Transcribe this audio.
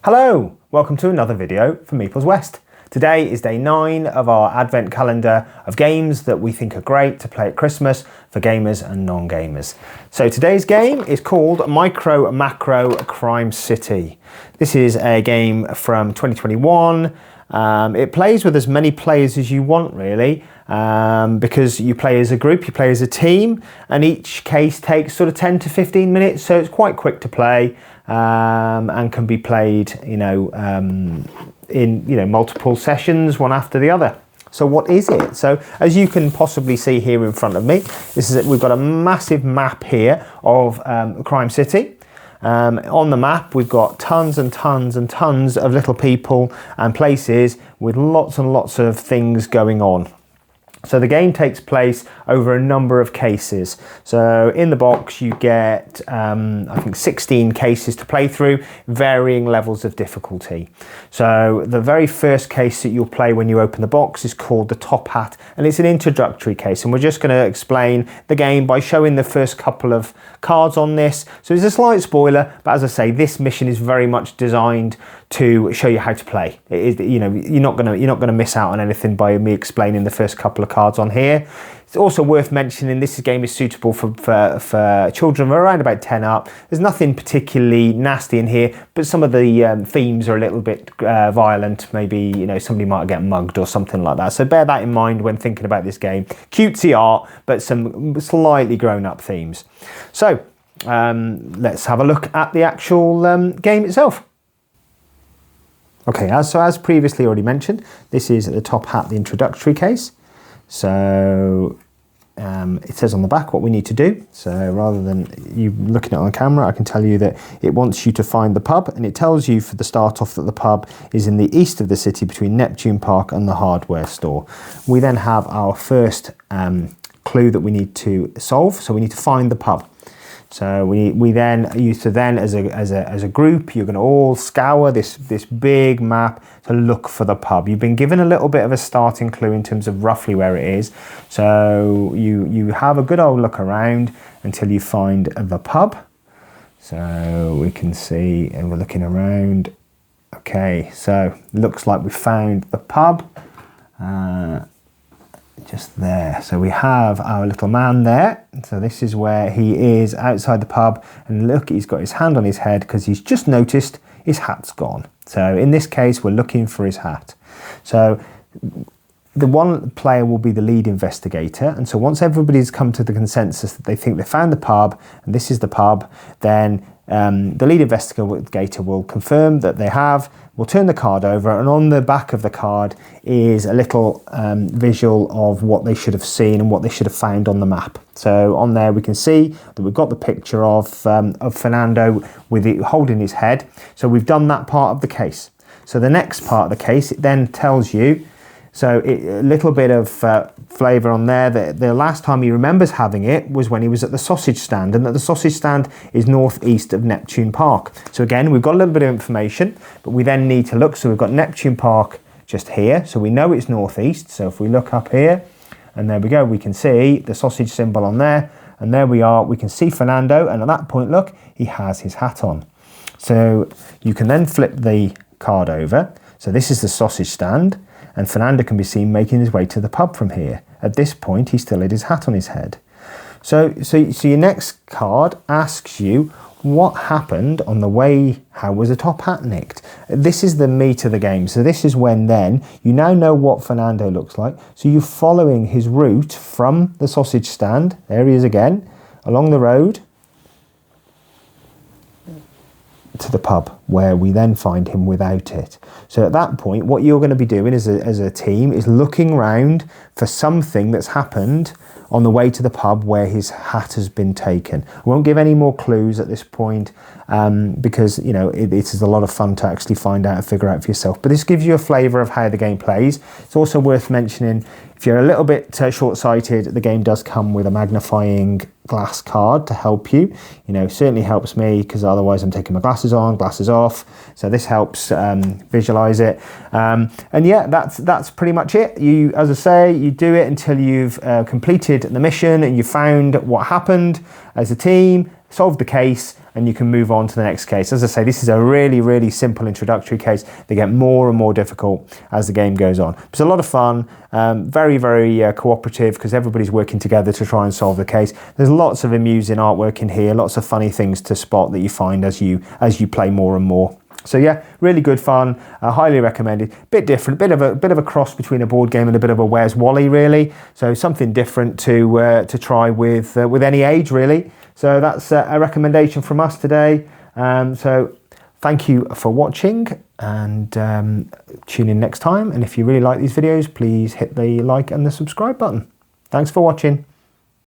Hello, welcome to another video from Meeples West. Today is day 9 of our advent calendar of games that we think are great to play at Christmas for gamers and non-gamers. So today's game is called Micro Macro Crime City. This is a game from 2021. It plays with as many players as you want really, because you play as a group, you play as a team, and each case takes sort of 10 to 15 minutes, so it's quite quick to play. And can be played, in multiple sessions, one after the other. So what is it? So as you can possibly see here in front of me, we've got a massive map here of Crime City. On the map, we've got tons and tons and tons of little people and places with lots and lots of things going on. So the game takes place over a number of cases. So in the box you get, I think 16 cases to play through, varying levels of difficulty. So the very first case that you'll play when you open the box is called the Top Hat, and it's an introductory case, and we're just going to explain the game by showing the first couple of cards on this. So it's a slight spoiler, but as I say, this mission is very much designed to show you how to play. It is, you're not gonna miss out on anything by me explaining the first couple of cards on here. It's also worth mentioning this game is suitable for children around about 10 up. There's nothing particularly nasty in here, but some of the themes are a little bit violent. Maybe somebody might get mugged or something like that. So bear that in mind when thinking about this game. Cutesy art, but some slightly grown-up themes. So let's have a look at the actual game itself. Okay, as previously already mentioned, this is the Top Hat, the introductory case. So it says on the back what we need to do. So rather than you looking at it on camera, I can tell you that it wants you to find the pub, and it tells you for the start off that the pub is in the east of the city between Neptune Park and the hardware store. We then have our first clue that we need to solve. So we need to find the pub. So we then as a group, you're going to all scour this big map to look for the pub. You've been given a little bit of a starting clue in terms of roughly where it is. So you have a good old look around until you find the pub. So we can see, and we're looking around. Okay, so looks like we found the pub. Just there. So we have our little man there. So this is where he is outside the pub, and look, he's got his hand on his head because he's just noticed his hat's gone. So in this case, we're looking for his hat. So the one player will be the lead investigator, and so once everybody's come to the consensus that they think they found the pub and this is the pub, then the lead investigator will confirm that they have. We'll turn the card over, and on the back of the card is a little visual of what they should have seen and what they should have found on the map. So on there we can see that we've got the picture of Fernando with it holding his head. So we've done that part of the case. So the next part of the case, it then tells you, so a little bit of flavour on there, that the last time he remembers having it was when he was at the sausage stand, and that the sausage stand is northeast of Neptune Park. So again, we've got a little bit of information, but we then need to look. So we've got Neptune Park just here, so we know it's northeast. So if we look up here, and there we go, we can see the sausage symbol on there, and there we are, we can see Fernando, and at that point, look, he has his hat on. So you can then flip the card over. So this is the sausage stand, and Fernando can be seen making his way to the pub from here. At this point, he still had his hat on his head. So your next card asks you what happened on the way. How was the top hat nicked? This is the meat of the game. So this is when then you now know what Fernando looks like. So you're following his route from the sausage stand. There he is again, along the road to the pub, where we then find him without it. So at that point, what you're going to be doing as a team is looking around for something that's happened on the way to the pub where his hat has been taken. I won't give any more clues at this point because it is a lot of fun to actually find out and figure out for yourself. But this gives you a flavour of how the game plays. It's also worth mentioning, if you're a little bit short-sighted, the game does come with a magnifying glass card to help you. Certainly helps me, because otherwise I'm taking my glasses on, glasses off. So this helps visualize it. And yeah, that's pretty much it. As I say, you do it until you've completed the mission and you found what happened as a team, solved the case, and you can move on to the next case. As I say, this is a really, really simple introductory case. They get more and more difficult as the game goes on. It's a lot of fun, very, very cooperative, because everybody's working together to try and solve the case. There's lots of amusing artwork in here, lots of funny things to spot that you find as you play more and more. So yeah, really good fun, highly recommended. Bit different, bit of a cross between a board game and a bit of a Where's Wally, really. So something different to try with any age, really. So that's a recommendation from us today. So thank you for watching, and tune in next time. And if you really like these videos, please hit the like and the subscribe button. Thanks for watching.